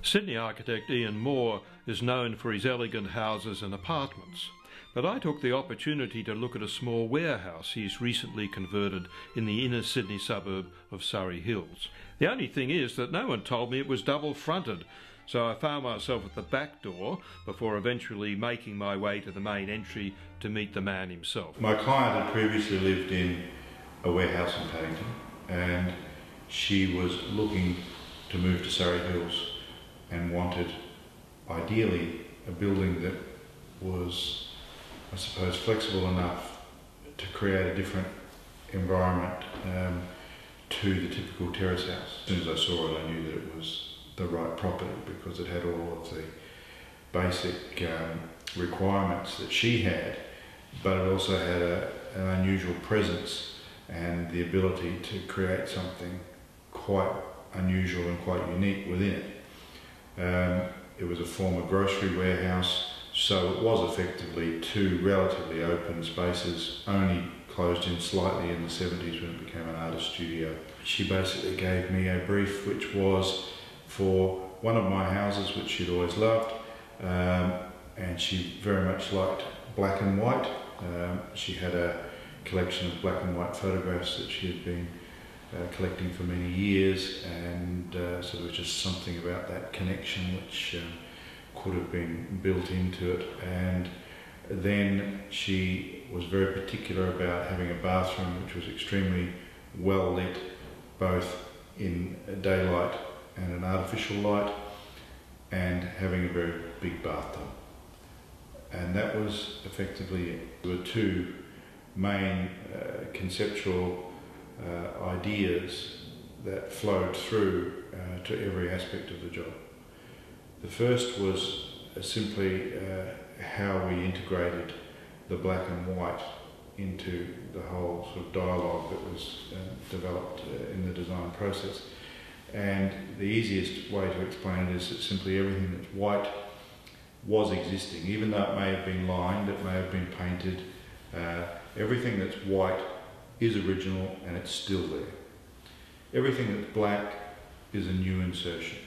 Sydney architect Ian Moore is known for his elegant houses and apartments, but I took the opportunity to look at a small warehouse he's recently converted in the inner Sydney suburb of Surry Hills. The only thing is that no one told me it was double fronted, so I found myself at the back door before eventually making my way to the main entry to meet the man himself. My client had previously lived in a warehouse in Paddington, and she was looking to move to Surry Hills and wanted ideally a building that was, I suppose, flexible enough to create a different environment to the typical terrace house. As soon as I saw it, I knew that it was the right property because it had all of the basic requirements that she had, but it also had an unusual presence and the ability to create something quite unusual and quite unique within it. It was a former grocery warehouse, so it was effectively two relatively open spaces, only closed in slightly in the 70s when it became an artist studio. She basically gave me a brief which was for one of my houses which she'd always loved, and she very much liked black and white. She had a collection of black and white photographs that she had been collecting for many years, and so there was just something about that connection which could have been built into it. And then she was very particular about having a bathroom which was extremely well lit, both in daylight and an artificial light, and having a very big bathtub. And that was effectively it. There were two main conceptual ideas that flowed through to every aspect of the job. The first was simply how we integrated the black and white into the whole sort of dialogue that was developed in the design process. And the easiest way to explain it is that simply everything that's white was existing, even though it may have been lined, it may have been painted, everything that's white is original and it's still there. Everything that's black is a new insertion.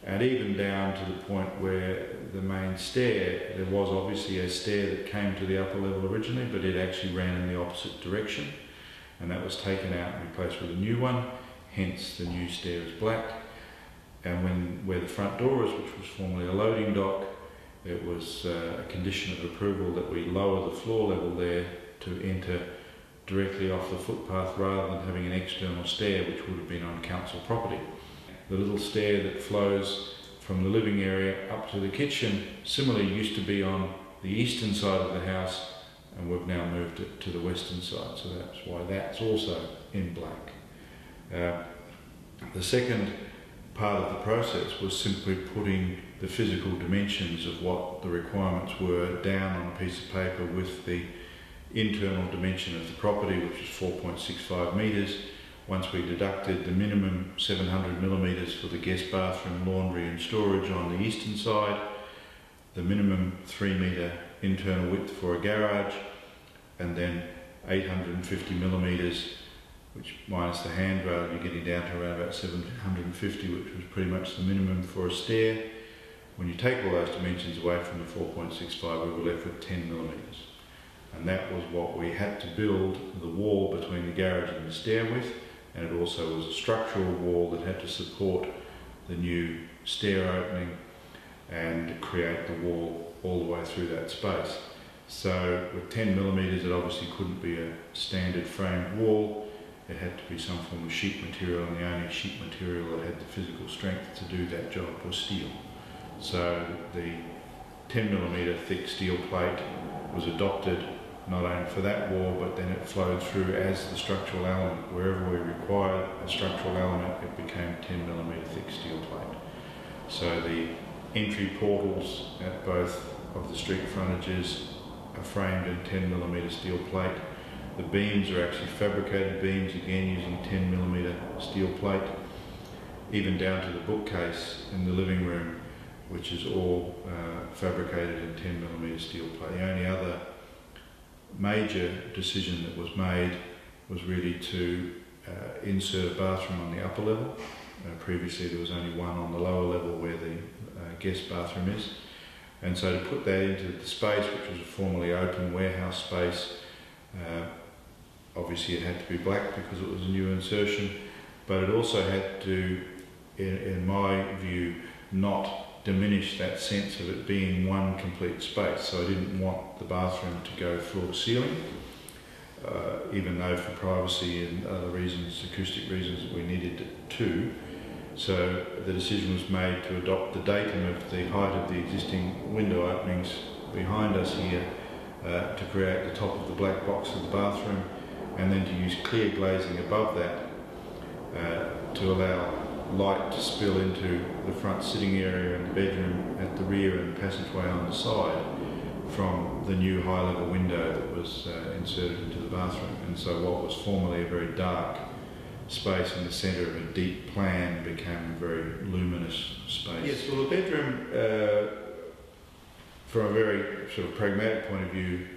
And even down to the point where the main stair, there was obviously a stair that came to the upper level originally, but it actually ran in the opposite direction, and that was taken out and replaced with a new one, hence the new stair is black. And where the front door is, which was formerly a loading dock, it was a condition of approval that we lower the floor level there to enter directly off the footpath rather than having an external stair which would have been on council property. The little stair that flows from the living area up to the kitchen similarly used to be on the eastern side of the house, and we've now moved it to the western side, so that's why that's also in black. The second part of the process was simply putting the physical dimensions of what the requirements were down on a piece of paper with the internal dimension of the property, which is 4.65 metres. Once we deducted the minimum 700 millimetres for the guest bathroom, laundry and storage on the eastern side, the minimum 3 metre internal width for a garage, and then 850 millimetres, which minus the handrail you're getting down to around about 750, which was pretty much the minimum for a stair. When you take all those dimensions away from the 4.65, we were left with 10 millimetres. And that was what we had to build the wall between the garage and the stair with, and it also was a structural wall that had to support the new stair opening and create the wall all the way through that space. So with 10 millimetres, it obviously couldn't be a standard framed wall. It had to be some form of sheet material, and the only sheet material that had the physical strength to do that job was steel. So the 10 millimetre thick steel plate was adopted not only for that wall, but then it flowed through as the structural element. Wherever we required a structural element, it became 10 millimetre thick steel plate. So the entry portals at both of the street frontages are framed in 10 millimetre steel plate. The beams are actually fabricated beams, again using 10 millimetre steel plate, even down to the bookcase in the living room, which is all fabricated in 10 millimetre steel plate. The only other major decision that was made was really to insert a bathroom on the upper level, Previously there was only one on the lower level where the guest bathroom is. And so to put that into the space, which was a formerly open warehouse space, obviously it had to be black because it was a new insertion, but it also had to, in my view, not diminish that sense of it being one complete space. So I didn't want the bathroom to go floor to ceiling, even though for privacy and other reasons, acoustic reasons, we needed it to. So the decision was made to adopt the datum of the height of the existing window openings behind us here to create the top of the black box of the bathroom, and then to use clear glazing above that to allow light to spill into the front sitting area and the bedroom at the rear and the passageway on the side from the new high-level window that was inserted into the bathroom. And so what was formerly a very dark space in the centre of a deep plan became a very luminous space. Yes, well, the bedroom, from a very sort of pragmatic point of view,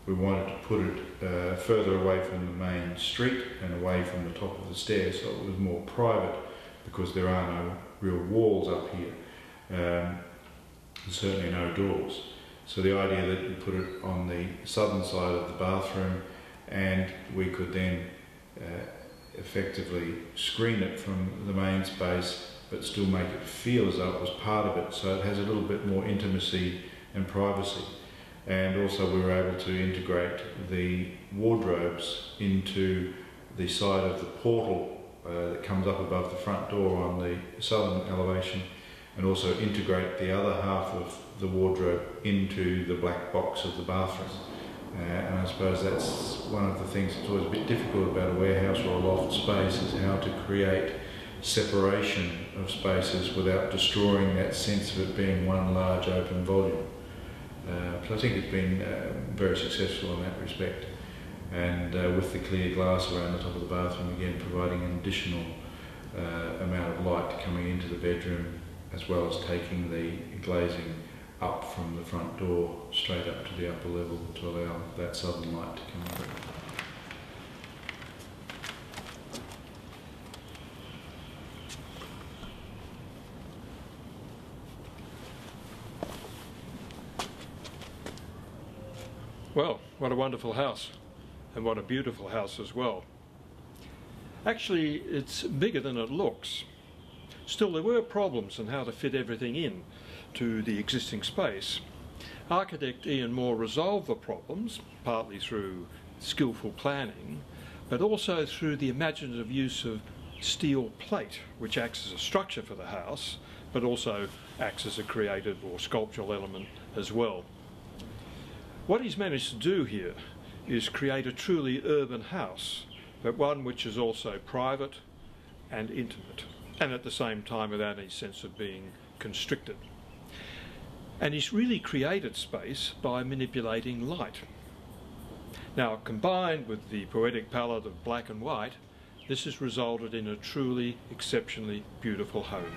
we wanted to put it further away from the main street and away from the top of the stairs, so it was more private because there are no real walls up here, and certainly no doors. So the idea that you put it on the southern side of the bathroom and we could then effectively screen it from the main space but still make it feel as though it was part of it, so it has a little bit more intimacy and privacy. And also we were able to integrate the wardrobes into the side of the portal that comes up above the front door on the southern elevation, and also integrate the other half of the wardrobe into the black box of the bathroom. And I suppose that's one of the things that's always a bit difficult about a warehouse or a loft space, is how to create separation of spaces without destroying that sense of it being one large open volume. So I think it's been very successful in that respect. And with the clear glass around the top of the bathroom, again providing an additional amount of light coming into the bedroom, as well as taking the glazing up from the front door straight up to the upper level to allow that southern light to come through. Well, what a wonderful house, and what a beautiful house as well. Actually, it's bigger than it looks. Still, there were problems in how to fit everything in to the existing space. Architect Ian Moore resolved the problems, partly through skillful planning, but also through the imaginative use of steel plate, which acts as a structure for the house, but also acts as a creative or sculptural element as well. What he's managed to do here is create a truly urban house, but one which is also private and intimate, and at the same time without any sense of being constricted. And he's really created space by manipulating light. Now, combined with the poetic palette of black and white, this has resulted in a truly exceptionally beautiful home.